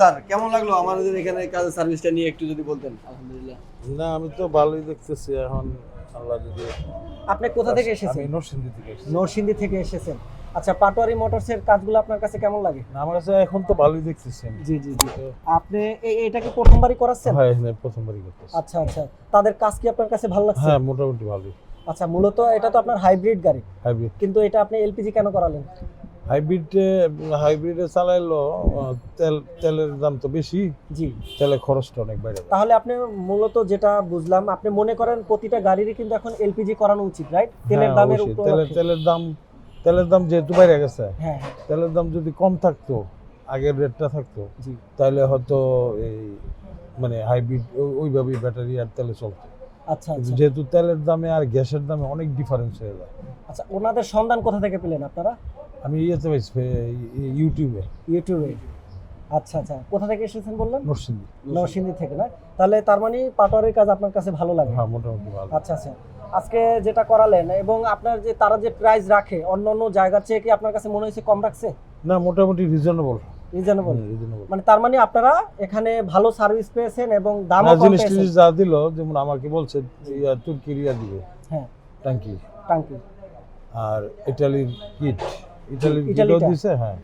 Sir কেমন লাগলো আমাদের এখানে কাজের সার্ভিসটা নিয়ে একটু যদি বলতেন। আলহামদুলিল্লাহ। না আমি তো ভালোই দেখতেছি এখন আল্লাহ যদি। আপনি কোথা থেকে এসেছেন? আমি নরসিংদী থেকে এসেছি। নরসিংদী থেকে এসেছেন। আচ্ছা, পাটোয়ারি মোটরসের কাজগুলো আপনার কাছে কেমন লাগে? না, আমার কাছে এখন তো ভালোই দেখতেছি আমি। জি জি জি। আপনি এটা কি প্রথমবারই করাচ্ছেন? হ্যাঁ হ্যাঁ, প্রথমবারই করতেছি। আচ্ছা আচ্ছা, তাদের কাজ কি আপনার কাছে ভালো লাগছে? হ্যাঁ মোটামুটি ভালোই। আচ্ছা, মূলত এটা তো আপনার হাইব্রিড গাড়ি, হাইব্রিড কিন্তু এটা আপনি এলপিজি কেন করালেন? হাইব্রিডে চালাইলো তেলের দাম তো বেশি, জি। তেলের খরচটা অনেক বেড়ে যায়। তাহলে আপনি মূলত যেটা বুঝলাম, আপনি মনে করেন প্রতিটা গাড়িরই কিন্তু এখন এলপিজি করানো উচিত, রাইট? তেলের হ্যাঁ, দামের অবশ্যই। উপর তেলের দাম যেহেতু বাইরে গেছে, হ্যাঁ হ্যাঁ, তেলের দাম যদি কম থাকতো, আগের রেটটা থাকতো, জি। তাহলে হয়তো এই মানে হাইব্রিড ওইভাবেই ব্যাটারি আর তেলে চলতো। আচ্ছা কিন্তু আচ্ছা যেহেতু তেলের দামে আর গ্যাসের দামে অনেক ডিফারেন্স হয়ে যায়। আচ্ছা, ওনাদের সন্ধান কোথা থেকে পেলেন আপনারা? আমি ইয়েতে পাইছি ইউটিউবে। ইউটিউবে। আচ্ছা আচ্ছা, কোথা থেকে এসেছেন বললেন? নরসিংদী। নরসিংদী থেকে, না? তাহলে তার মানে পাটোয়ারির কাজ আপনার কাছে ভালো লাগে? হ্যাঁ মোটামুটি ভালো। আচ্ছা আচ্ছা, আজকে যেটা করালেন এবং আপনার যে তারা যে প্রাইস রাখে অন্য অন্য জায়গার চেয়ে কি আপনার কাছে মনে হয়েছে কম রাখছে? না মোটামুটি রিজনেবল। রিজনেবল। মানে তার মানে আপনারা এখানে ভালো সার্ভিস পেয়েছেন এবং দামও কম জিনিস পেয়েছেন। যা দিল, যেমন আমাকে বলছে তুর্কির দিবে হ্যাঁ, ট্যাঙ্কি, টাঙ্কি আর ইটালির কিটও ইটালিটা দিছে। হ্যাঁ,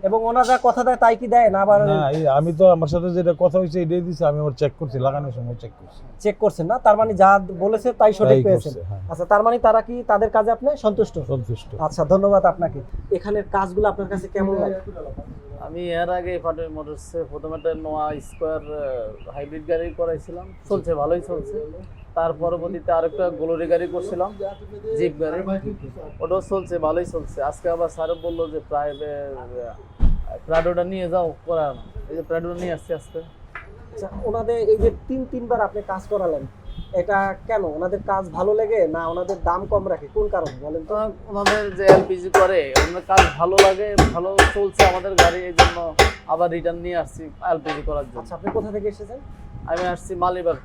এবং ওনারা কথা দেয় তাই কি দেয় না? আবার না আমি তো আমার সাথে যেটা কথা হয়েছে এটাই দিছে, আমি আবার চেক করছি, লাগানোর সময় চেক করছি। চেক করছেন না? তার মানে যা বলেছে তাই সঠিক তাই পেয়েছেন। করছে, হ্যাঁ। আচ্ছা, তার মানে তারা কি তাদের কাজে আপনি সন্তুষ্ট? সন্তুষ্ট। আচ্ছা, ধন্যবাদ আপনাকে। এখানের কাজগুলো আপনার কাছে কেমন লাগে? আমি এর আগে পাটোয়ারি মোটরসে প্রথমে একটা নোয়া স্কোয়ার হাইব্রিড গাড়ি করাইছিলাম, চলছে, ভালোই চলছে। তার পরবর্তীতে আরেকটা গ্লোরি গাড়ি করছিলাম, জিপ গাড়ি, ওটাও চলছে, ভালোই চলছে। আজকে আবার স্যার বললো যে প্রাডোটা নিয়ে যাও করার, এই যে প্রাডোটা নিয়ে আসছি আজকে। আচ্ছা, ওনাদের এই যে তিনবার আপনি কাজ করালেন, এটা কেন? ওনাদের কাজ ভালো লাগে না ওনাদের দাম কম রাখে, কোন কারণে বলেন তো? তো ওনাদের যে এলপিজি করে, ওনাদের কাজ ভালো লাগে, ভালো চলছে আমাদের গাড়ি, এই জন্য আবার রিটার্ন নিয়ে আসছি এলপিজি করার জন্য। আচ্ছা, আপনি কোথা থেকে এসেছেন? আমি আসছি মালিবাগ।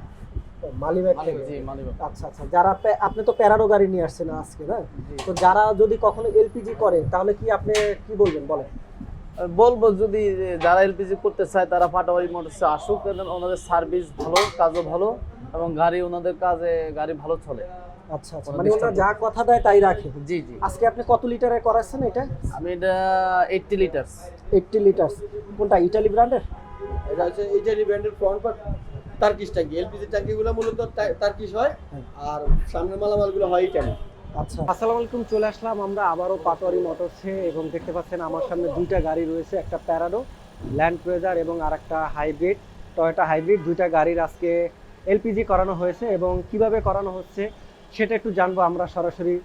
মালিবাগ থেকে। জি, মালিবাগ। আচ্ছা আচ্ছা, যারা আপনি তো প্যারাডো গাড়ি নিয়ে আসছেন আজকে, না? তো যারা যদি কখনো এলপিজি করে তাহলে কি আপনি কি বলবেন বলেন? বলবো যদি যারা এলপিজি করতে চায় তারা পাটোয়ারি মোটরসে আসুক, কারণ ওনাদের সার্ভিস ভালো, কাজও ভালো, এবং গাড়ি ওনাদের কাজে গাড়ি ভালো চলে। আচ্ছা আচ্ছা, মানে ওরা যা কথা দেয় তাই রাখে। জি জি। আজকে আপনি কত লিটারে করাচ্ছেন এটা? আমি এটা 80 লিটার। 80 লিটার। কোনটা, ইটালি ব্র্যান্ডের? এটা হচ্ছে ইটালি ব্র্যান্ডের ফ্রন্ট পার্ট টার্কিশ ট্যাঙ্কি। এলপিজি ট্যাঙ্কিগুলো মূলত টার্কিশ হয়, আর সামনের মালামালগুলো হয় ইটালি। আচ্ছা, আসসালামু আলাইকুম। চলে আসলাম আমরা আবারও পাটোয়ারি মোটরসে এবং দেখতে পাচ্ছেন আমার সামনে দুইটা গাড়ি রয়েছে, একটা প্যারাডো ল্যান্ড ক্রুজার এবং আরেকটা হাইব্রিড টয়োটা হাইব্রিড। দুইটা গাড়ির আজকে এলপিজি করানো হয়েছে এবং কিভাবে করানো হচ্ছে সেটা একটু জানবো আমরা সরাসরি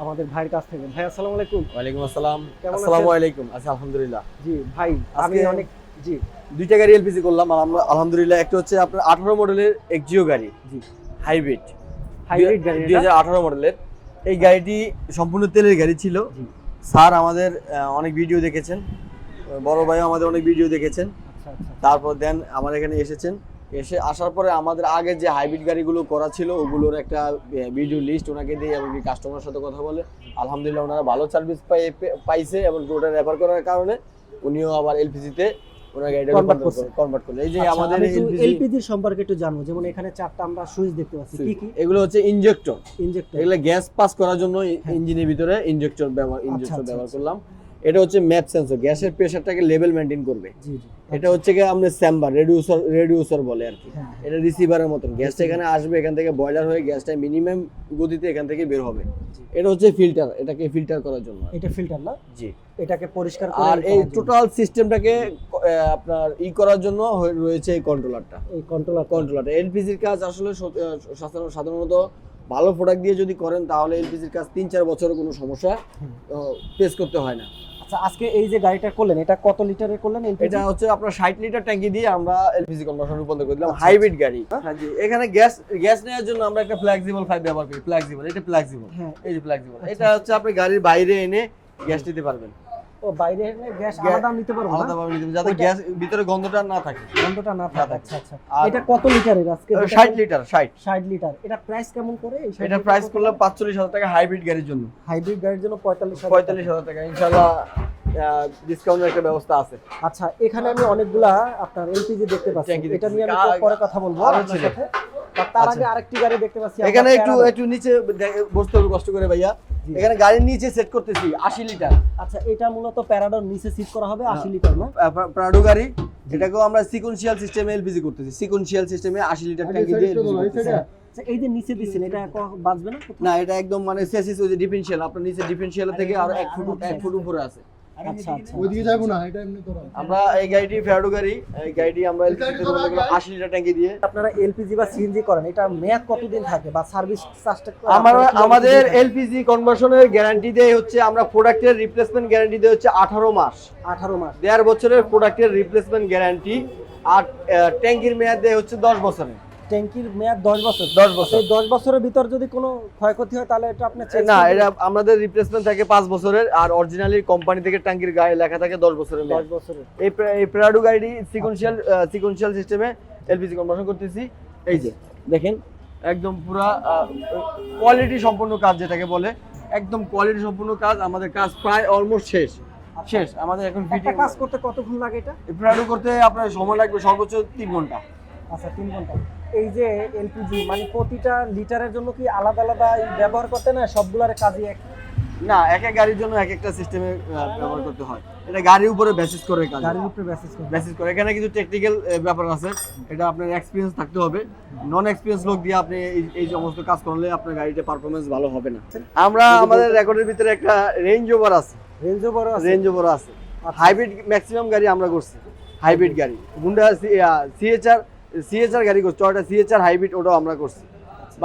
আমাদের ভাইয়ের কাছ থেকে। ভাই আসসালামু আলাইকুম। ওয়ালাইকুম আসসালাম। কেমন আছেন? আসসালামু আলাইকুম। আচ্ছা, আলহামদুলিল্লাহ। জি ভাই, আমি আজকে অনেক জি দুইটা গাড়ি এলপিজি করলাম আলহামদুলিল্লাহ। একটা হচ্ছে আপনার 18 মডেলের এক্সিও গাড়ি, জি হাইব্রিড গাড়ি। 2018 মডেলের। এই গাড়িটি সম্পূর্ণ তেলের গাড়ি ছিল। জি। স্যার আমাদের অনেক ভিডিও দেখেছেন, বড় ভাইও আমাদের অনেক ভিডিও দেখেছেন। আচ্ছা আচ্ছা তারপর দেন আমার এখানে এসেছেন, আসার পরে আমাদের আগে যে হাইব্রিড গাড়িগুলো করা ছিল ওগুলোর একটা ভিডিও লিস্ট ওনাকে দিয়ে এবং কাস্টমারের সাথে কথা বলে আলহামদুলিল্লাহ ওনারা ভালো সার্ভিস পাইছে, এবং ওটা রেফার করার কারণে উনিও আবার এলপিজিতে ওনার গাড়িটা কনভার্ট করলেন। এই যে আমাদের এলপিজি সম্পর্কে একটু জানবো, যেমন এখানে চারটা আমরা সুইচ দেখতে পাচ্ছি, কি কি? এগুলো হচ্ছে ইনজেক্টর। ইনজেক্টর। এগুলো গ্যাস পাস করার জন্য হ্যাঁ। ইঞ্জিনের ভিতরে ইনজেক্টর ব্যবহার আচ্ছা। করলাম। এটা হচ্ছে ম্যাপ সেন্সর, গ্যাসের প্রেসারটাকে লেভেল মেইনটেইন করবে। জি জি। এটা হচ্ছে কি আমরা চেম্বার রেডিউসার বলে আর কি। হ্যাঁ। এটা রিসিভারের মতন, গ্যাসটা এখানে আসবে, এখান থেকে বয়লার হয়ে গ্যাসটা মিনিমাম গতিতে এখান থেকে বের হবে। জি। এটা হচ্ছে ফিল্টার, এটাকে ফিল্টার করার জন্য। এটা ফিল্টার না? জি। এটাকে পরিষ্কার আর এই টোটাল সিস্টেমটাকে আপনার করার জন্য রয়েছে এই কন্ট্রোলারটা। এই কন্ট্রোলারটা এলপিজির কাজ আসলে সাধারণত ভালো প্রোডাক্ট দিয়ে যদি করেন তাহলে এলপিজির কাজ 3-4 বছরের কোনো সমস্যা ফেস করতে হয় না। আচ্ছা, আজকে এই যে গাড়িটা করলেন এটা কত লিটারের করলেন? এটা হচ্ছে আপনার 60 লিটার ট্যাঙ্কি দিয়ে আমরা এলপিজি কনভার্সন রূপান্তর করে দিলাম। আচ্ছা, হাইব্রিড গাড়ি। হ্যাঁ জি। এখানে গ্যাস নেওয়ার জন্য আমরা একটা ফ্লেক্সিবল পাইপ ব্যবহার করি। ফ্লেক্সিবল, এটা ফ্লেক্সিবল। হ্যাঁ। এই যে ফ্লেক্সিবল, আচ্ছা। এটা হচ্ছে আপনি গাড়ির বাইরে এনে গ্যাস নিতে পারবেন। ও, বাইরে এনে গ্যাস আলাদা নিতে পারবো না? আলাদাভাবে নিতে পারবেন, যাতে গ্যাস ভিতরে গন্ধটা না থাকে। গন্ধটা না থাকে। আচ্ছা আচ্ছা। আর এটা কত লিটারের আজকে? 60 লিটার। 60 লিটার। এটা প্রাইস কেমন করে? এটা প্রাইস করলাম 45,000 টাকা হাইব্রিড গাড়ির জন্য। হাইব্রিড গাড়ির জন্য 45,000 45,000 টাকা। ইনশাআল্লাহ ডিসকাউন্টের একটা ব্যবস্থা আছে। আচ্ছা, এখানে আমি অনেকগুলা আপনার এলপিজি দেখতে পাচ্ছি, ট্যাঙ্কি এটা নিয়ে আমি দেখতেছি। পরে কথা বলবো আরো আপনার ছিল। সাথে। আর তার আগে আচ্ছা। আরেকটি গাড়ি দেখতে পাচ্ছি আমরা, এখানে একটু প্যারাডো। একটু নিচে বসতে হবে কষ্ট করে ভাইয়া। জি। এখানে গাড়ির নিচে সেট করতেছি 80 লিটার আচ্ছা, এটা মূলত প্যারাডোর নিচে সিট করা হবে 80 লিটার না? প্রাডো গাড়ি। এটাকেও আমরা সিকোয়েন্সিয়াল সিস্টেমে এলপিজি করতেছি, সিকোয়েন্সিয়াল সিস্টেমে 80 লিটার ট্যাঙ্কি দিয়ে LPG করতেছি। আচ্ছা, এই যে নিচে দিচ্ছেন এটা বাঁচবে না কোথাও? না, এটা একদম মানে সেসিস ওই যে ডিফারেনশিয়াল, আপনার নিচে ডিফারেনশিয়াল থেকে আর 1 ফুট উপরে আছে। আচ্ছা আচ্ছা। ওইদিকে যাবো না, এটা এমনি তোরা। আমরা এই গাড়িটি প্রাডো গাড়ি, এই গাড়িটি আমরা এলপিজি তে করব 80 লিটার ট্যাঙ্কি দিয়ে। আপনারা এলপিজি বা সিএনজি করেন, এটা মেয়াদ কতদিন থাকে বা সার্ভিস চার্জটা? আমাদের এলপিজি কনভার্সনের গ্যারান্টি দেয় হচ্ছে, আমরা প্রোডাক্টের রিপ্লেসমেন্ট গ্যারান্টি দেয় হচ্ছে 18 মাস। 18 মাস। 1.5 বছরের প্রোডাক্টের রিপ্লেসমেন্ট গ্যারান্টি, আর ট্যাঙ্কির মেয়াদ দেয় হচ্ছে 10 বছরের। ট্যাঙ্কির মেয়াদ 10 বছর। 10 বছর। এই 10 বছরের ভিতর যদি কোনো ক্ষয়ক্ষতি হয় তাহলে এটা আপনি চেঞ্জ না, এটা আমাদের রিপ্লেসমেন্ট থাকে 5 বছরের, আর অরিজিনালি কোম্পানি থেকে ট্যাঙ্কির গায়ে লেখা থাকে 10 বছরের 10 মেয়াদ। বছরের। এই প্রাডো গাড়ি সিকোয়েন্সিয়াল সিস্টেমে এলপিজি কনভার্সন করতেছি। এই যে দেখেন, একদম পুরা কোয়ালিটি সম্পন্ন কাজ যেটাকে বলে, একদম কোয়ালিটি সম্পন্ন কাজ। আমাদের কাজ প্রায় অলমোস্ট শেষ। আমাদের এখন একটা ফিটিং কাজ করতে কতক্ষণ লাগে এটা? প্রাডো করতে আপনার সময় লাগবে সর্বোচ্চ 3 ঘন্টা। আচ্ছা, 3 ঘন্টা। এই যে এলপিজি মানে প্রতিটা লিটারের জন্য কি আলাদা আলাদা ব্যবহার করতে, না সবগুলার কাজই এক? না, এক এক গাড়ির জন্য এক একটা সিস্টেমে ব্যবহার করতে হয়। এটা গাড়ির উপরে বেসিস করে কাজ, গাড়ির উপরে বেসিস করে। বেসিস করে। এখানে কিছু টেকনিক্যাল ব্যাপার আছে, এটা আপনার এক্সপিরিয়েন্স থাকতে হবে। নন এক্সপিরিয়েন্স লোক দিয়ে আপনি এই সমস্ত কাজ করলে আপনার গাড়িতে পারফরমেন্স ভালো হবে না। আমরা আমাদের রেকর্ডের ভিতরে একটা রেঞ্জ ওভার আছে, রেঞ্জ ওভার আছে। রেঞ্জ ওভার আছে। আচ্ছা। হাইব্রিড ম্যাক্সিমাম গাড়ি আমরা করছি, হাইব্রিড গাড়ি। হুন্ডা সিএচআর গাড়ি করছি, টয়োটা সিএচআর হাইব্রিড, ওটাও আমরা করছি।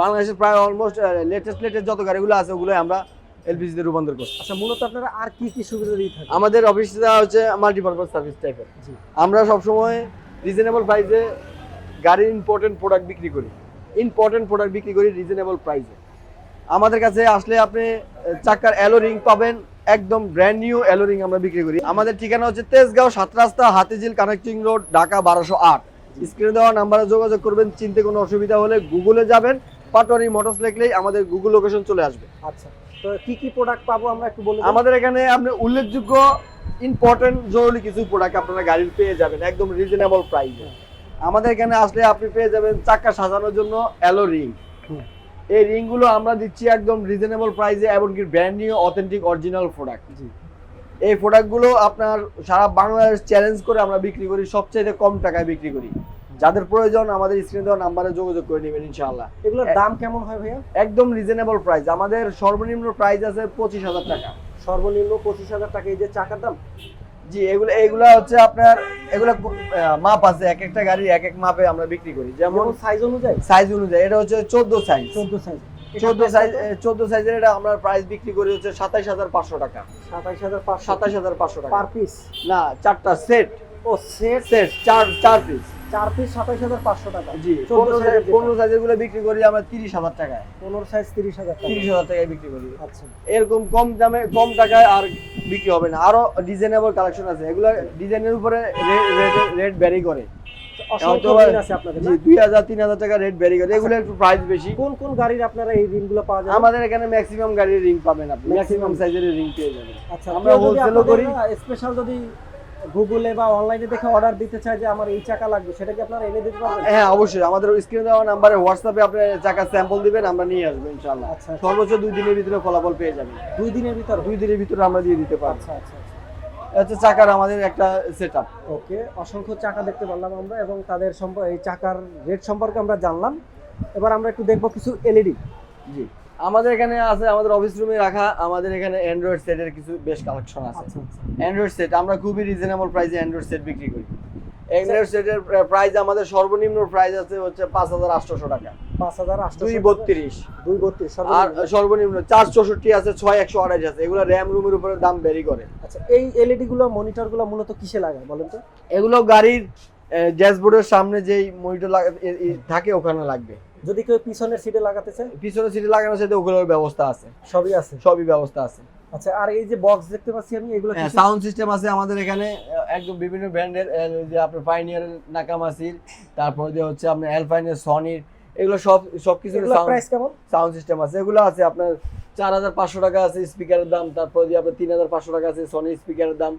বাংলাদেশের প্রায় অলমোস্ট লেটেস্ট যত গাড়িগুলো আছে ওগুলো আমরা এলপিজি তে রূপান্তর করছি। আচ্ছা, মূলত আপনারা আর কি কি সুবিধা দিয়ে থাকেন? আমাদের অফিসটা হচ্ছে মাল্টিপারপাস সার্ভিস টাইপের। জি। আমরা সবসময় রিজনেবল প্রাইসে গাড়ির ইম্পর্টেন্ট প্রোডাক্ট বিক্রি করি রিজনেবল প্রাইসে। আমাদের কাছে আসলে আপনি চাকার অ্যালো রিং পাবেন, একদম ব্র্যান্ড নিউ অ্যালো রিং আমরা বিক্রি করি। আমাদের ঠিকানা হচ্ছে তেজগাঁও 7 রাস্তা, হাতিঝিল কানেক্টিং রোড, ঢাকা 1208। স্ক্রিনে দেওয়া নাম্বারে যোগাযোগ করবেন। চিনতে কোনো অসুবিধা হলে গুগলে যাবেন, পাটোয়ারি মোটরস লিখলেই আমাদের গুগল লোকেশন চলে আসবে। আচ্ছা, তো কি কি প্রোডাক্ট পাবো আমরা একটু বলে দিন। আমাদের এখানে আপনি উল্লেখযোগ্য ইম্পর্টেন্ট জরুরি কিছু প্রোডাক্ট আপনারা গাড়ির পেয়ে যাবেন একদম রিজনেবল প্রাইসে। আমাদের এখানে আসলে আপনি পেয়ে যাবেন চাকা সাজানোর জন্য অ্যালো রিং। এই রিংগুলো আমরা দিচ্ছি একদম রিজনেবল প্রাইসে, এমনকি brand new authentic original product. এই প্রোডাক্টগুলো আপনার সারা বাংলাদেশ চ্যালেঞ্জ করে আমরা বিক্রি করি, সবচেয়ে কম টাকায় বিক্রি করি। যাদের প্রয়োজন আমাদের স্ক্রিনে দেওয়া নাম্বারে যোগাযোগ করে নেবেন ইনশাআল্লাহ। এগুলোর দাম কেমন হয় ভাইয়া? একদম রিজনেবল প্রাইস। আমাদের সর্বনিম্ন প্রাইস আছে 25,000 টাকা। সর্বনিম্ন 25,000 টাকা। এই যে চাকার দাম? জি, এগুলা হচ্ছে আপনার, এগুলা মাপ আছে, এক একটা গাড়ির এক এক মাপে আমরা বিক্রি করি। যেমন সাইজ অনুযায়ী? সাইজ অনুযায়ী। এটা হচ্ছে 14 সাইজ। 14 সাইজ। 14 সাইজের এটা আমরা প্রাইস বিক্রি করি হচ্ছে 27,500 টাকা। 27,500। 27,500 টাকা পার পিস? না, চারটা সেট। ও সেট? সেট চার পিস। 4 পিস 27,500 টাকা। জি, 15 সাইজের গুলো বিক্রি করি আমরা 30,000 টাকায়। 15 সাইজ 30,000 টাকা। 30,000 টাকায় বিক্রি করি। আচ্ছা, এরকম কম দামে কম টাকায় আর বিক্রি হবে না। আরো ডিজাইনেবল কালেকশন আছে, এগুলো ডিজাইনের উপরে রেট ভ্যারি করে। অসংখ্য রিং আছে আপনাদের জি, না? 2,000 3,000 টাকা রেট ভ্যারি করে। এগুলো একটু প্রাইস বেশি। কোন কোন গাড়ির আপনারা এই রিংগুলো পাওয়া যায়? আমাদের এখানে ম্যাক্সিমাম গাড়ির রিং পাবেন আপনি, ম্যাক্সিমাম সাইজের রিং পেয়ে যাবেন। আচ্ছা, আমরা হোলসেলও করি। স্পেশাল যদি গুগলে বা অনলাইনে দেখে অর্ডার দিতে চাই যে আমার এই চাকা লাগবে, সেটা কি আপনারা এনে দিতে পারবেন? হ্যাঁ, অবশ্যই। আমাদের স্ক্রিনে দেওয়া নাম্বারে হোয়াটসঅ্যাপে আপনি চাকা স্যাম্পল দিবেন, আমরা নিয়ে আসবো ইনশাআল্লাহ। আচ্ছা, আচ্ছা। সর্বোচ্চ 2 দিনের ভিতরে ফলাফল পেয়ে যাবেন। 2 দিনের ভিতর? 2 দিনের ভিতরে আমরা দিয়ে দিতে পারবো। আচ্ছা আচ্ছা আচ্ছা। হচ্ছে চাকার আমাদের একটা সেটআপ। ওকে, অসংখ্য চাকা দেখতে পারলাম আমরা এবং তাদের এই চাকার রেট সম্পর্কে আমরা জানলাম। এবার আমরা একটু দেখবো কিছু এলইডি। জি, আমাদের এখানে আছে, আমাদের অফিস রুমে রাখা আমাদের এখানে অ্যান্ড্রয়েড সেটের কিছু বেশ কালেকশন আছে। আচ্ছা আচ্ছা। অ্যান্ড্রয়েড সেট আমরা খুবই রিজনেবল প্রাইসে অ্যান্ড্রয়েড সেট বিক্রি করি। অ্যান্ড্রয়েড সেটের প্রাইস আমাদের সর্বনিম্ন প্রাইস আছে হচ্ছে 5,800 টাকা। 5,800। 232 232 আর সর্বনিম্ন 464 আছে, 6128 আছে। এগুলো র্যাম রুমের উপরে দাম ভ্যারি করে। আচ্ছা, এই এলইডি গুলো মনিটর গুলো মূলত কিসে লাগায় বলেন তো? এগুলো গাড়ির ড্যাশবোর্ডের সামনে যেই মনিটর থাকে ওখানে লাগবে। যদি কেউ পিছনের সিটে লাগাতে চায়? পিছনে সিটে লাগানোর সাথে ওগুলোর ব্যবস্থা আছে, সবই আছে? সবই ব্যবস্থা আছে। আচ্ছা, আর এই যে বক্স দেখতে পাচ্ছি আমি, এগুলো কি? সাউন্ড সিস্টেম আছে আমাদের এখানে একদম বিভিন্ন ব্র্যান্ডের, যে আপনার পাইনিয়ার, নাকামাসির, তারপর যে হচ্ছে আপনার অ্যালপাইনের, সনির, এগুলো সবকিছু প্রাইস কেমন? সাউন্ড সিস্টেম আছে। এগুলো আছে আপনার 4,500 টাকা আছে স্পিকারের দাম, তারপরে দিয়ে আপনার 3,500 টাকা আছে সনি স্পিকারের দাম,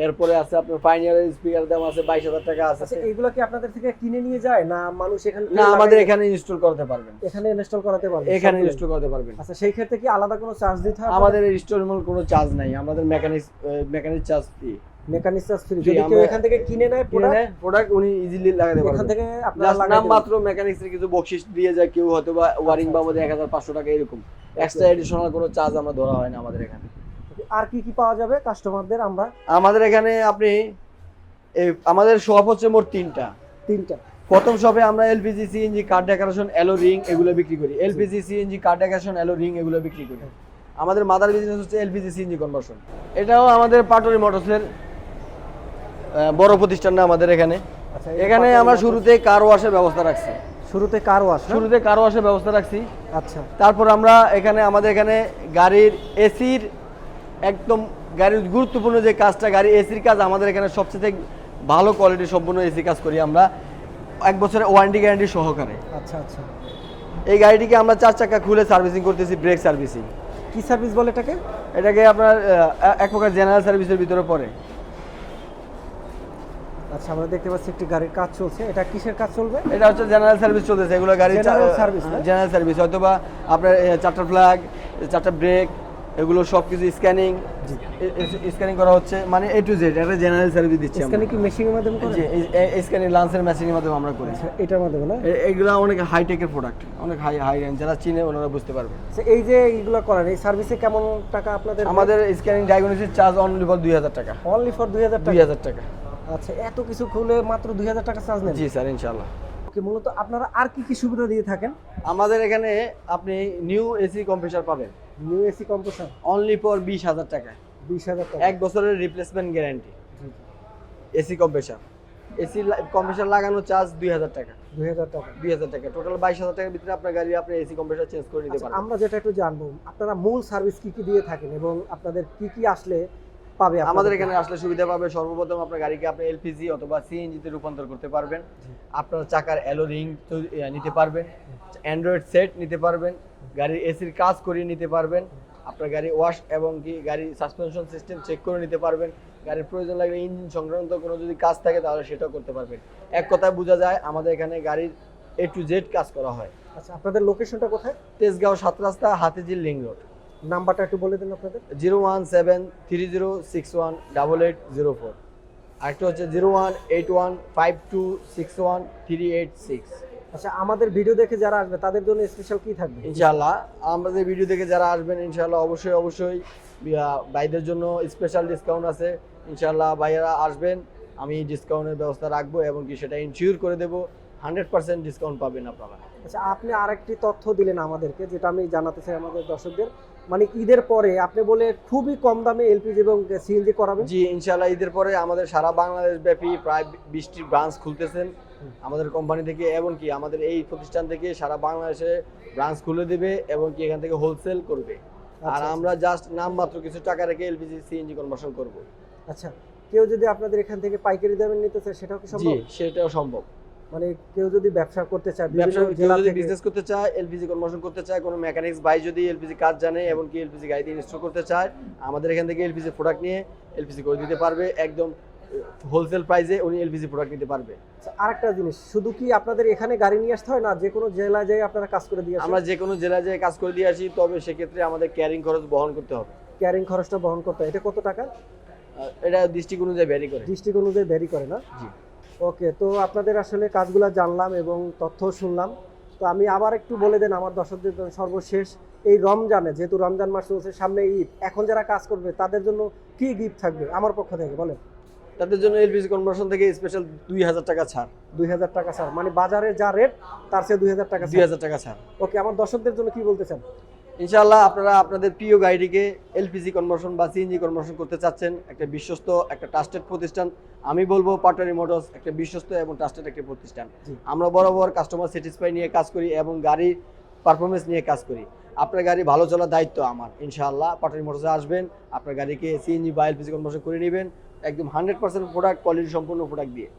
এরপরে আছে আপনার পাইনিয়ারের স্পিকারের দাম আছে 22,000 টাকা আছে। আচ্ছা এগুলো কি আপনাদের থেকে কিনে নিয়ে যায় না মানুষ এখানে না, আমাদের এখানে ইনস্টল করতে পারবেন, এখানে ইনস্টল করাতে পারবে? এখানে সবগুলোই? ইনস্টল করতে পারবেন। আচ্ছা সেই ক্ষেত্রে কি আলাদা কোনো চার্জ দিতে হবে? আমাদের ইনস্টলের কোনো চার্জ নাই, আমাদের mechanic charge free. Mechanic charge free. জি, যদি কেউ আমরা- এখান থেকে কিনে নেয় প্রোডাক্ট উনি ইজিলি লাগাতে এখান পারবেন। থেকে আপনারা জাস্ট লাগাই নাম দেবেন। মাত্র মেকানিক্সের কিছু বকশিশ দিয়ে যায় কেউ, হয়তো বা ওয়ারিং বাবদে 1,500 টাকা এরকম এক্সট্রা এডিশনাল কোনো চার্জ আমরা ধরা হয় না আমাদের এখানে। আর কি কি পাওয়া যাবে কাস্টমারদের? আমরা আমাদের এখানে আপনি আমাদের শপ হচ্ছে মোট 3টা। 3টা। প্রথম শপে আমরা এলপিজি সিএনজি কার্ড ডেকোরেশন এলো রিং এগুলো বিক্রি করি, এলপিজি সিএনজি কার্ড ডেকোরেশন এলো রিং এগুলো বিক্রি করি। আমাদের মাদার বিজনেস হচ্ছে এলপিজি সিএনজি কনভার্সন, এটাও আমাদের পাটুরি মোটরসের বড় প্রতিষ্ঠান না আমাদের এখানে। আচ্ছা এখানে আমরা শুরুতে কার ওয়াশের ব্যবস্থা রাখছি, শুরুতে কার ওয়াশ? শুরুতে কার ওয়াশের ব্যবস্থা রাখছি। আচ্ছা তারপর আমরা আমাদের এখানে গাড়ির এসির একদম গাড়ির গুরুত্বপূর্ণ যে কাজটা, গাড়ি এসির কাজ আমাদের এখানে সবচেয়ে ভালো কোয়ালিটি সম্পূর্ণ এসি কাজ করি আমরা 1 বছরের ওয়ারেন্টি গ্যারান্টি সহকারে। আচ্ছা আচ্ছা। এই গাড়িটিকে আমরা 4 চাকা খুলে সার্ভিসিং করতেছি, ব্রেক সার্ভিসিং। কি সার্ভিস বলে এটাকে? এটাকে আপনার এক প্রকার জেনারেল সার্ভিসের ভিতরে পড়ে। আচ্ছা আমরা দেখতে পাচ্ছি একটি গাড়ির কাজ চলছে, এটা কিসের কাজ চলবে? এটা হচ্ছে জেনারেল সার্ভিস চলতেছে, এগুলো গাড়ির General service, না? জেনারেল সার্ভিস, হয়তো বা আপনার 4টা ফ্ল্যাগ, 4টা ব্রেক, এগুলো সব কিছু স্ক্যানিং করা হচ্ছে, মানে A to Z একটা জেনারেল সার্ভিস দিচ্ছি আমরা। এখানে কি মেশিনের মাধ্যমে করে? জি, এই স্ক্যানিং লান্সের মেশিনের মাধ্যমে আমরা করি। আচ্ছা এটার মাধ্যমে না? এগুলো অনেক হাইটেকের প্রোডাক্ট, অনেক হাই রেঞ্জ, যারা চিনে ওনারা বুঝতে পারবে। আচ্ছা এই যে এইগুলো করেন, এই সার্ভিসে কেমন টাকা আপনাদের? আমাদের scanning diagnosis charge only for 2,000 টাকা। অনলি ফর 2000 টাকা? 2,000 টাকা। আচ্ছা এত কিছু খুলে মাত্র 2000 টাকা চার্জ নেন? জি স্যার, ইনশাআল্লাহ। ওকে, মূলত আপনারা আর কি কি সুবিধা দিয়ে থাকেন? আমাদের এখানে আপনি নিউ এসি কম্প্রেসার পাবেন new AC compressor only for 20,000 টাকা, 20,000 টাকা? 1 বছরের রিপ্লেসমেন্ট গ্যারান্টি। জি, এসি কম্প্রেসার লাগানো চার্জ 2,000 টাকা। 2000 টাকা। 2,000 টাকা, টোটাল 22,000 টাকার ভিতরে আপনার গাড়ি আপনি এসি কম্প্রেসার চেঞ্জ করে নিতে আচ্ছা, পারবেন। আমরা যেটা একটু জানবো, আপনারা মূল সার্ভিস কি কি দিয়ে থাকেন এবং আপনাদের কি কি আসলে পাবে? আমাদের এখানে আসলে সুবিধা পাবে, সর্বপ্রথম আপনার গাড়িকে আপনি এলপিজি অথবা সিএনজি তে রূপান্তর করতে পারবেন, আপনার চাকার অ্যালো রিং নিতে পারবেন, অ্যান্ড্রয়েড সেট নিতে পারবেন, গাড়ির এসির কাজ করিয়ে নিতে পারবেন, আপনার গাড়ি ওয়াশ এবং কি গাড়ি সাসপেনশন সিস্টেম চেক করে নিতে পারবেন, গাড়ির প্রয়োজন লাগলে ইঞ্জিন সংক্রান্ত কোনো যদি কাজ থাকে তাহলে সেটাও করতে পারবেন। এক কথায় বোঝা যায় আমাদের এখানে গাড়ির A to Z কাজ করা হয়। আচ্ছা আপনাদের লোকেশনটা কোথায়? তেজগাঁও 7 রাস্তা, হাতিঝিল লিং রোড। নাম্বারটা একটু বলে দিন আপনাদের। 01730618804। আরেকটা হচ্ছে 018152613886। আচ্ছা আমাদের ভিডিও দেখে যারা আসবে তাদের জন্য স্পেশাল কি থাকবে? ইনশাআল্লাহ আমাদের ভিডিও দেখে যারা আসবেন ইনশাআল্লাহ অবশ্যই ভাইদের জন্য স্পেশাল ডিসকাউন্ট আছে। ইনশাআল্লাহ ভাইয়েরা আসবেন, আমি ডিসকাউন্টের ব্যবস্থা রাখবো এবং কি সেটা ইনশিওর করে দেবো, 100% ডিসকাউন্ট পাবেন আপনারা। আচ্ছা আপনি আরেকটি তথ্য দিলেন আমাদেরকে, যেটা আমি জানাতে চাই আমাদের দর্শকদের, মানে ঈদের পরে আপনি বলে খুবই কম দামে এলপিজি এবং সিএনজি করাবেন। জি ইনশাআল্লাহ ঈদের পরে আমাদের সারা বাংলাদেশ ব্যাপী প্রায় 20টি ব্রাঞ্চ খুলতেছেন আমাদের কোম্পানি থেকে, এবং কি আমাদের এই প্রতিষ্ঠান থেকে সারা বাংলাদেশে ব্রাঞ্চ খুলে দেবে এবং কি এখান থেকে হোলসেল করবে। আর আচ্ছা, আমরা জাস্ট নামমাত্র কিছু টাকা রেখে এলপিজি সিএনজি কনভার্সন করব। আচ্ছা কেউ যদি আপনাদের এখান থেকে পাইকারি দামে নিতে চায় সেটাও কি জি সম্ভব? সেটাও সম্ভব। মানে কেউ যদি ব্যবসা করতে চায়, ব্যবসা বিভিন্ন কেউ জেলা যদি থেকে, বিজনেস করতে চায়, এলপিজি কনভার্সন করতে চায়, কোনো মেকানিক্স ভাই যদি এলপিজি কাজ জানে এবং কি এলপিজি গাড়িতে ইনস্টল করতে চায়, আমাদের এখান থেকে এলপিজি প্রোডাক্ট নিয়ে এলপিজি করে দিতে পারবে, একদম হোলসেল প্রাইসে উনি এলপিজি প্রোডাক্ট নিতে পারবে। আচ্ছা, আরেকটা জিনিস, শুধু কি আপনাদের এখানে গাড়ি নিয়ে আসতে হয় না, যে কোনো জেলায় যাই আপনারা কাজ করে দিয়ে আসেন? আমরা যে কোনো জেলায় যেয়ে কাজ করে দিয়ে আসি, তবে সেক্ষেত্রে আমাদের ক্যারিং খরচ বহন করতে হবে। ক্যারিং খরচটা বহন করতে হয়, এটা কত টাকা? এটা ডিস্ট্রিক্ট অনুযায়ী ভ্যারি করে। ডিস্ট্রিক্ট অনুযায়ী ভ্যারি করে না? জি। ওকে, তো আপনাদের আসলে কাজগুলো জানলাম এবং তথ্য শুনলাম। তো আমি আবার একটু বলে দেন আমার দর্শকদের জন্য, সর্বশেষ এই রমজানে, যেহেতু রমজান মাস চলছে, সামনে ঈদ, এখন যারা কাজ করবে তাদের জন্য কি গিফট থাকবে আমার পক্ষ থেকে বলেন? তাদের জন্য এলপিজি কনভার্সন থেকে স্পেশাল 2,000 টাকা ছাড়। 2000 টাকা স্যার, মানে বাজারে যা রেট তার চেয়ে 2000 টাকা। 2,000 টাকা ছাড়। ওকে, আমার দর্শকদের জন্য কি বলতে চান? ইনশাআল্লাহ আপনারা আপনাদের প্রিয় গাড়িটিকে এলপিজি কনভার্সন বা সিএনজি কনভার্সন করতে চাচ্ছেন, একটা বিশ্বস্ত, একটা ট্রাস্টেড প্রতিষ্ঠান, আমি বলবো পাটোয়ারি মোটরস একটা বিশ্বস্ত এবং ট্রাস্টেড একটা প্রতিষ্ঠান। আমরা বরাবর কাস্টমার স্যাটিসফাই নিয়ে কাজ করি এবং গাড়ির পারফরমেন্স নিয়ে কাজ করি। আপনার গাড়ি ভালো চলার দায়িত্ব আমার। ইনশাআল্লাহ পাটোয়ারি মোটরসে আসবেন, আপনার গাড়িকে সিএনজি বা এলপিজি কনভার্সন করে নেবেন, একদম 100% প্রোডাক্ট, কোয়ালিটি সম্পূর্ণ প্রোডাক্ট দিয়ে।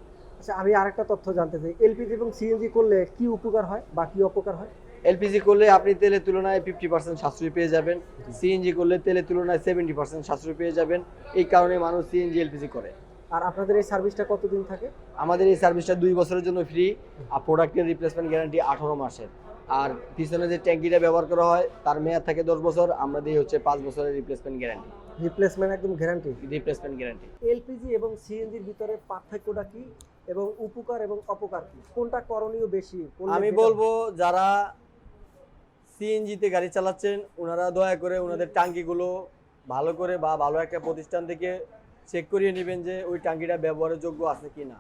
আচ্ছা আমি আরেকটা তথ্য জানতে চাই, এলপিজি এবং সিএনজি করলে কি উপকার হয় বা কি অপকার হয়? এলপিজি করলে আপনি তেলের তুলনায় 50% সাশ্রয় পেয়ে যাবেন, সিএনজি করলে তেলের তুলনায় 70% সাশ্রয় পেয়ে যাবেন। এই কারণে মানুষ সিএনজি এলপিজি করে। আর আপনাদের এই সার্ভিসটা কতদিন থাকে? আমাদের এই সার্ভিসটা 2 বছরের জন্য ফ্রি, আর প্রোডাক্টের রিপ্লেসমেন্ট গ্যারান্টি 18 মাসের। আর পিছনে যে ট্যাঙ্কিটা ব্যবহার করা হয় তার মেয়াদ থাকে 10 বছর, আমরা দিই হচ্ছে 5 বছরের রিপ্লেসমেন্ট গ্যারান্টি। রিপ্লেসমেন্ট একদম গ্যারান্টি। Replacement guarantee. এলপিজি এবং সিএনজির ভিতরে পার্থক্যটা কি এবং উপকার এবং অপকার কি, কোনটা করণীয় বেশি? আমি বলবো যারা সিএনজিতে গাড়ি চালাচ্ছেন ওনারা দয়া করে ওনাদের টাঙ্কিগুলো ভালো করে বা ভালো একটা প্রতিষ্ঠান থেকে চেক করিয়ে নেবেন যে ওই টাঙ্কিটা ব্যবহারের যোগ্য আছে কি না।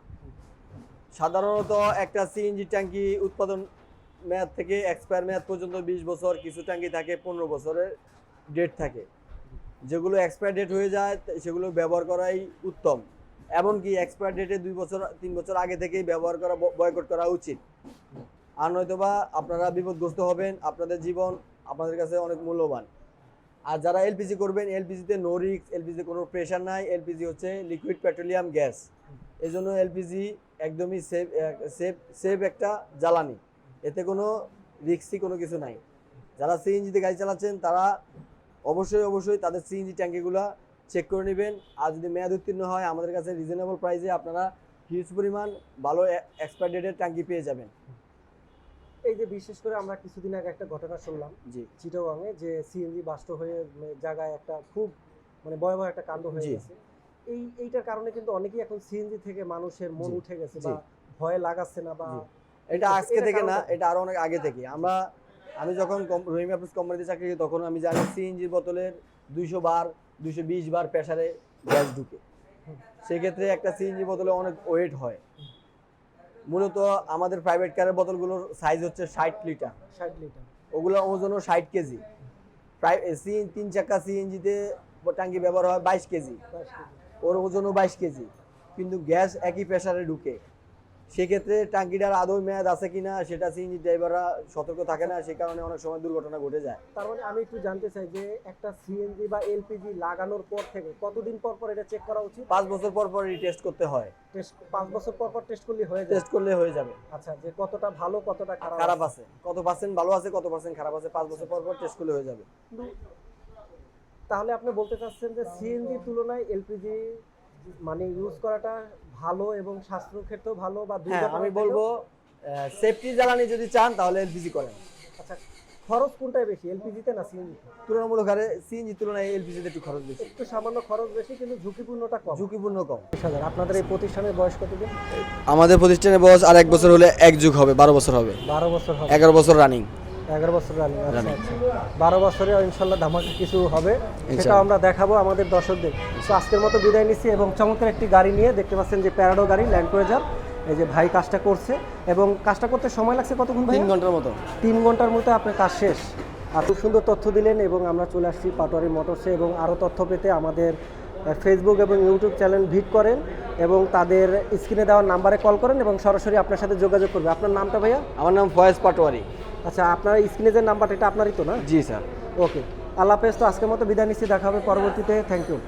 সাধারণত একটা সিএনজি ট্যাঙ্কি উৎপাদন মেয়াদ থেকে এক্সপায়ার মেয়াদ পর্যন্ত 20 বছর, কিছু ট্যাঙ্কি থাকে 15 বছরের ডেট থাকে। যেগুলো এক্সপায়ার ডেট হয়ে যায় সেগুলো ব্যবহার করাই উত্তম। এমনকি এক্সপায়ার ডেটে 2 বছর 3 বছর আগে থেকেই ব্যবহার করা বয়কট করা উচিত। আর নয়তোবা আপনারা বিপদগ্রস্ত হবেন, আপনাদের জীবন আপনাদের কাছে অনেক মূল্যবান। আর যারা এলপিজি করবেন, এলপিজিতে নো রিস্ক, এলপিজিতে কোনো প্রেশার নাই। এলপিজি হচ্ছে লিকুইড পেট্রোলিয়াম গ্যাস, এই জন্য এলপিজি একদমই সেফ একটা জ্বালানি, এতে কোনো রিস্কি কোনো কিছু নাই। যারা সিএনজিতে গাড়ি চালাচ্ছেন তারা অবশ্যই তাদের সিএনজি ট্যাঙ্কিগুলো চেক করে নেবেন। আর যদি মেয়াদ উত্তীর্ণ হয় আমাদের কাছে রিজনেবল প্রাইসে আপনারা হিউজ পরিমাণ ভালো এক্সপায়ার ডেটের ট্যাঙ্কি পেয়ে যাবেন। এই যে বিশেষ করে আমরা কিছুদিন আগে একটা ঘটনা শুনলাম জি, চিটাগাংয়ে, যে সিএনজি বাস্ট হয়ে জায়গায় একটা খুব ভয়াবহ একটা কাণ্ড হয়ে জি। গেছে। এইটার কারণে কিন্তু অনেকেই এখন সিএনজি থেকে মানুষের মন জি, উঠে গেছে জি। বা ভয় লাগাচ্ছে না বা জি। এটা আজকে এটা থেকে না, কারণটা? এটা আরো অনেক আগে থেকে। আমি যখন রহিম অ্যাপ্রোচ কোম্পানিতে চাকরি করি তখন আমি জানি সিএনজির বোতলের 200 বার 220 বার প্রেসারে গ্যাস ঢুকে। সেক্ষেত্রে একটা সিএনজি বোতলে অনেক ওয়েট হয়। মূলত আমাদের প্রাইভেট কারের বোতলগুলোর সাইজ হচ্ছে 60 লিটার, 60 লিটার। ওগুলো ওজনও 60 কেজি। প্রায় 3 চাকা সিএনজিতে ট্যাঙ্কি ব্যবহার হয় 22 কেজি, ওর ওজনও 22 কেজি, কিন্তু গ্যাস একই প্রেসারে ঢুকে। সেক্ষেত্রে ট্যাঙ্কিটার আদৌ মেয়াদ আছে কিনা সেটা সিএনজি ড্রাইভাররা সতর্ক থাকে না, সেই কারণে অনেক সময় দুর্ঘটনা ঘটে যায়। তার মানে আমি একটু জানতে চাই যে একটা সিএনজি বা এলপিজি লাগানোর পর থেকে কতদিন পর পর এটা চেক করা উচিত? 5 বছর পর পর টেস্ট করতে হয়। টেস্ট 5 বছর পর পর টেস্ট করলে হয়ে যায়? টেস্ট করলে হয়ে যাবে। আচ্ছা, যে কতটা ভালো কতটা খারাপ আছে, কত পার্সেন্ট ভালো আছে কত পার্সেন্ট খারাপ আছে 5 বছর পর পর টেস্ট করলে হয়ে যাবে। তাহলে আপনি বলতে চাচ্ছেন যে সিএনজি তুলনায় এলপিজি ইউজ করাটা ভালো এবং স্বাস্থ্য ক্ষেত্রেও ভালো বা হ্যাঁ, দুর্ঘটনা আমি থেকেও- বলবো সেফটি জ্বালানি যদি চান তাহলে এলপিজি করেন। আচ্ছা, খরচ কোনটাই বেশি, এলপিজিতে না সিএনজি? তুলনামূলক হারে সিএনজি তুলনায় এলপিজিতে একটু খরচ বেশি, একটু সামান্য খরচ বেশি কিন্তু ঝুঁকিপূর্ণটা কম। ঝুঁকিপূর্ণ কম। আপনাদের এই প্রতিষ্ঠানের বয়স কতদিন? আমাদের প্রতিষ্ঠানের বয়স আর 1 বছর হলে 1 যুগ হবে, 12 বছর হবে। 12 বছর হবে। 11 বছর রানিং। 11 বছর রানিং। আচ্ছা, 12 বছরে ইনশাল্লাহ ধামাকা কিছু হবে, সেটা ইনশাল্লাহ। আমরা দেখাবো আমাদের দর্শকদের। তো আজকের মতো বিদায় নিচ্ছি এবং চমৎকার একটি গাড়ি নিয়ে দেখতে পাচ্ছেন যে প্যারাডো গাড়ি, ল্যান্ড ক্রুজার। এই যে ভাই কাজটা করছে এবং কাজটা করতে সময় লাগছে কতক্ষণ ভাই? 3 ঘন্টার মতো। 3 ঘন্টার মধ্যে আপনার কাজ শেষ। আর খুব সুন্দর তথ্য দিলেন এবং আমরা চলে আসছি পাটোয়ারি মোটরসে। এবং আরও তথ্য পেতে আমাদের ফেসবুক এবং ইউটিউব চ্যানেল ভিজিট করেন এবং তাদের স্ক্রিনে দেওয়ার নাম্বারে কল করেন এবং সরাসরি আপনার সাথে যোগাযোগ করবে। আপনার নামটা ভাইয়া? আমার নাম ফয়েজ পাটোয়ারি। আচ্ছা, আপনার স্ক্রিনে যে নাম্বারটা এটা আপনারই তো না? জি স্যার। ওকে, আল্লাহ হাফেজ। তো আজকের মতো বিদায় নিচ্ছি, দেখা হবে পরবর্তীতে। Thank you.